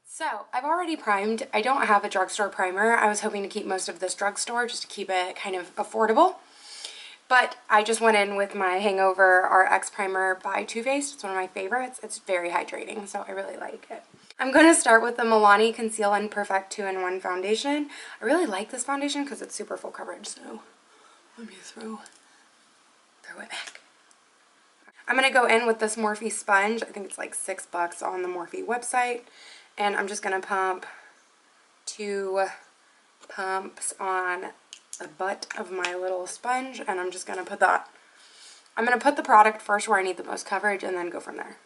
So I've already primed. I don't have a drugstore primer. I was hoping to keep most of this drugstore just to keep it kind of affordable. But I just went in with my Hangover RX Primer by Too Faced. It's one of my favorites. It's very hydrating, so I really like it. I'm going to start with the Milani Conceal and Perfect 2-in-1 foundation. I really like this foundation because it's super full coverage, so let me throw it back. I'm going to go in with this Morphe sponge. I think it's like $6 on the Morphe website. And I'm just going to pump 2 pumps on the butt of my little sponge, and I'm just going to put that. I'm going to put the product first where I need the most coverage and then go from there.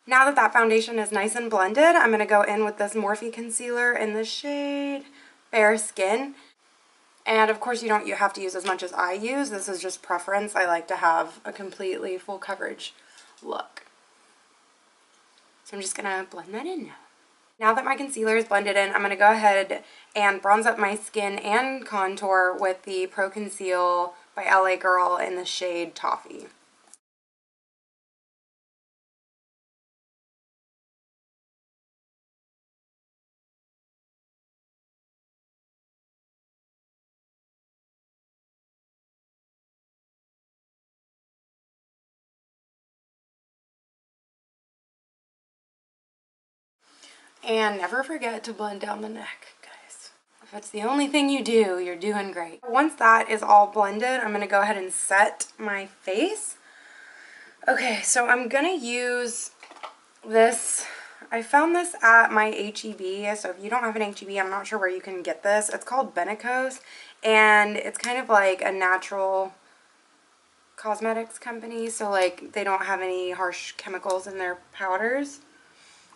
Now that that foundation is nice and blended, I'm going to go in with this Morphe concealer in the shade Fair Skin. And of course you have to use as much as I use. This is just preference. I like to have a completely full coverage look. So I'm just going to blend that in now. Now that my concealer is blended in, I'm going to go ahead and bronze up my skin and contour with the Pro Conceal by LA Girl in the shade Toffee. And never forget to blend down the neck, guys. If it's the only thing you do, you're doing great. Once that is all blended, I'm going to go ahead and set my face. Okay, so I'm going to use this. I found this at my H-E-B, so if you don't have an H-E-B, I'm not sure where you can get this. It's called Benecos, and it's kind of like a natural cosmetics company, so like they don't have any harsh chemicals in their powders.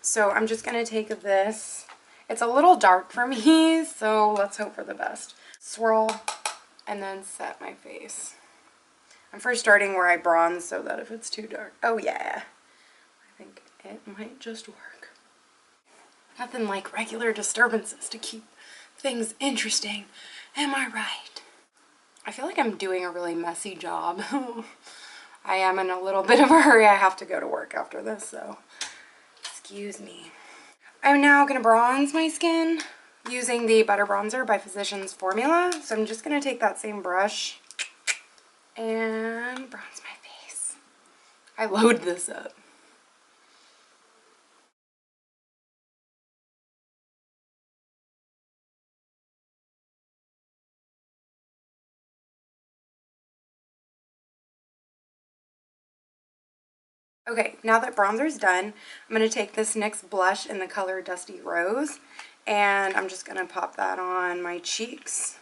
So I'm just going to take this. It's a little dark for me, so let's hope for the best. Swirl and then set my face. I'm first starting where I bronze so that if it's too dark. Oh yeah, I think it might just work. Nothing like regular disturbances to keep things interesting. Am I right? I feel like I'm doing a really messy job. I am in a little bit of a hurry. I have to go to work after this, so excuse me. I'm now going to bronze my skin using the Butter Bronzer by Physicians Formula. So I'm just going to take that same brush and bronze my face. I load this up. Okay, now that bronzer's done, I'm going to take this NYX blush in the color Dusty Rose, and I'm just going to pop that on my cheeks.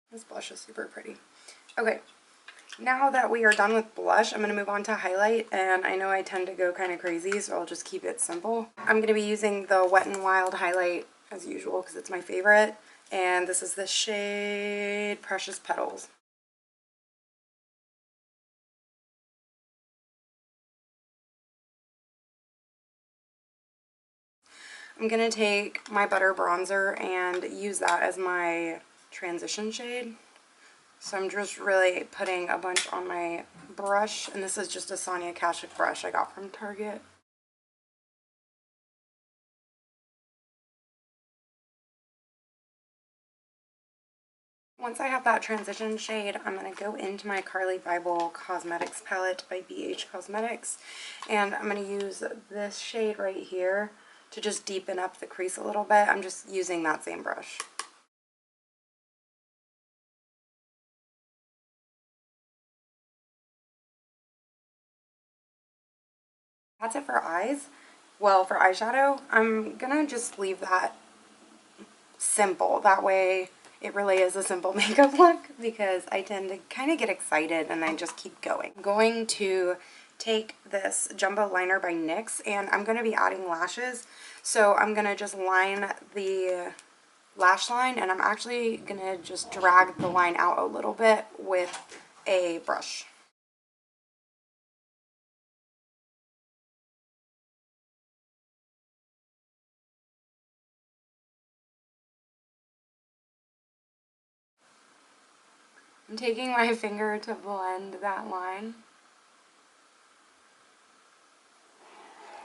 This blush is super pretty. Okay, now that we are done with blush, I'm going to move on to highlight, and I know I tend to go kind of crazy, so I'll just keep it simple. I'm going to be using the Wet n Wild highlight as usual because it's my favorite, and this is the shade Precious Petals. I'm going to take my Butter Bronzer and use that as my transition shade. So I'm just really putting a bunch on my brush, and this is just a Sonia Kashuk brush I got from Target. Once I have that transition shade, I'm going to go into my Carly Bible Cosmetics palette by BH Cosmetics, and I'm going to use this shade right here to just deepen up the crease a little bit. I'm just using that same brush. That's it for eyes. Well, for eyeshadow, I'm gonna just leave that simple. That way it really is a simple makeup look because I tend to kind of get excited and I just keep going. I'm going to take this Jumbo Liner by NYX and I'm going to be adding lashes. So I'm going to just line the lash line, and I'm actually going to just drag the line out a little bit with a brush. I'm taking my finger to blend that line.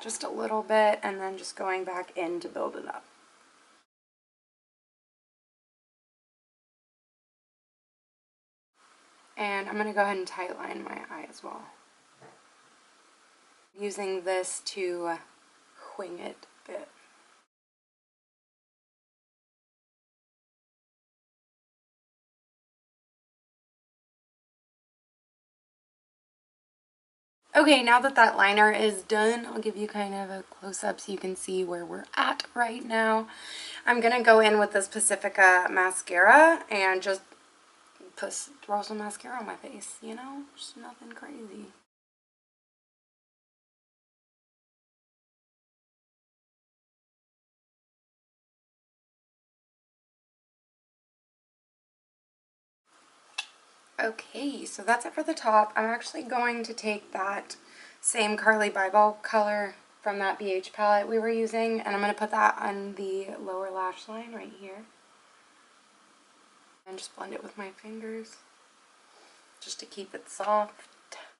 Just a little bit, and then just going back in to build it up. And I'm going to go ahead and tightline my eye as well. Using this to wing it a bit. Okay, now that that liner is done, I'll give you kind of a close-up so you can see where we're at right now. I'm going to go in with this Pacifica mascara and just throw some mascara on my face, you know? Just nothing crazy. Okay, so that's it for the top. I'm actually going to take that same Carly Bible color from that BH palette we were using, and I'm going to put that on the lower lash line right here. And just blend it with my fingers, just to keep it soft.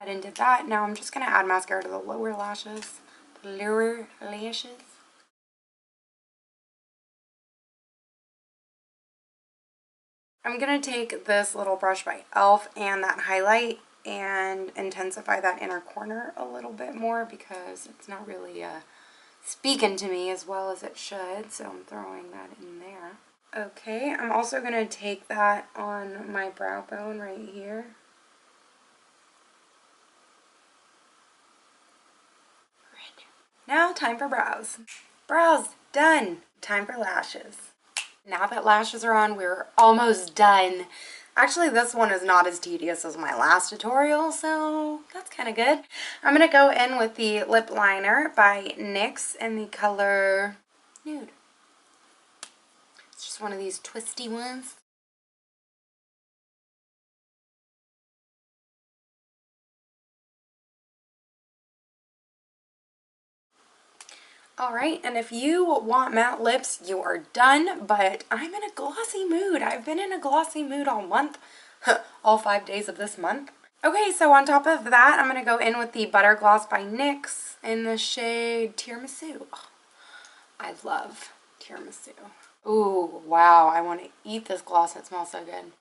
I did that. Now I'm just going to add mascara to the lower lashes. The lower lashes. I'm going to take this little brush by e.l.f. and that highlight and intensify that inner corner a little bit more because it's not really speaking to me as well as it should, so I'm throwing that in there. Okay, I'm also going to take that on my brow bone right here. Now time for brows. Brows, done. Time for lashes. Now that lashes are on, we're almost done. Actually, this one is not as tedious as my last tutorial, so that's kind of good. I'm going to go in with the lip liner by NYX in the color Nude. It's just one of these twisty ones. Alright, and if you want matte lips, you are done, but I'm in a glossy mood. I've been in a glossy mood all month, all 5 days of this month. Okay, so on top of that, I'm going to go in with the Butter Gloss by NYX in the shade Tiramisu. Oh, I love Tiramisu. Ooh, wow, I want to eat this gloss. It smells so good.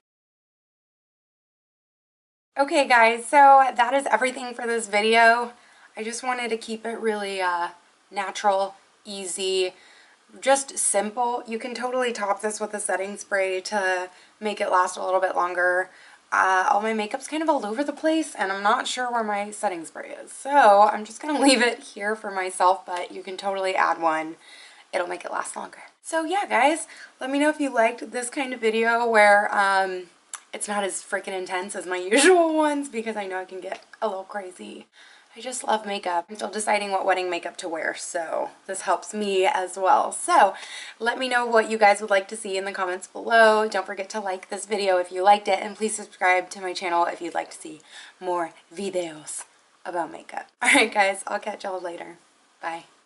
Okay, guys, so that is everything for this video. I just wanted to keep it really natural, easy, just simple. You can totally top this with a setting spray to make it last a little bit longer. All my makeup's kind of all over the place and I'm not sure where my setting spray is. So I'm just going to leave it here for myself, but you can totally add one. It'll make it last longer. So yeah, guys, let me know if you liked this kind of video where it's not as freaking intense as my usual ones because I know I can get a little crazy. I just love makeup. I'm still deciding what wedding makeup to wear, so this helps me as well. So let me know what you guys would like to see in the comments below. Don't forget to like this video if you liked it, and please subscribe to my channel if you'd like to see more videos about makeup. Alright guys, I'll catch y'all later. Bye.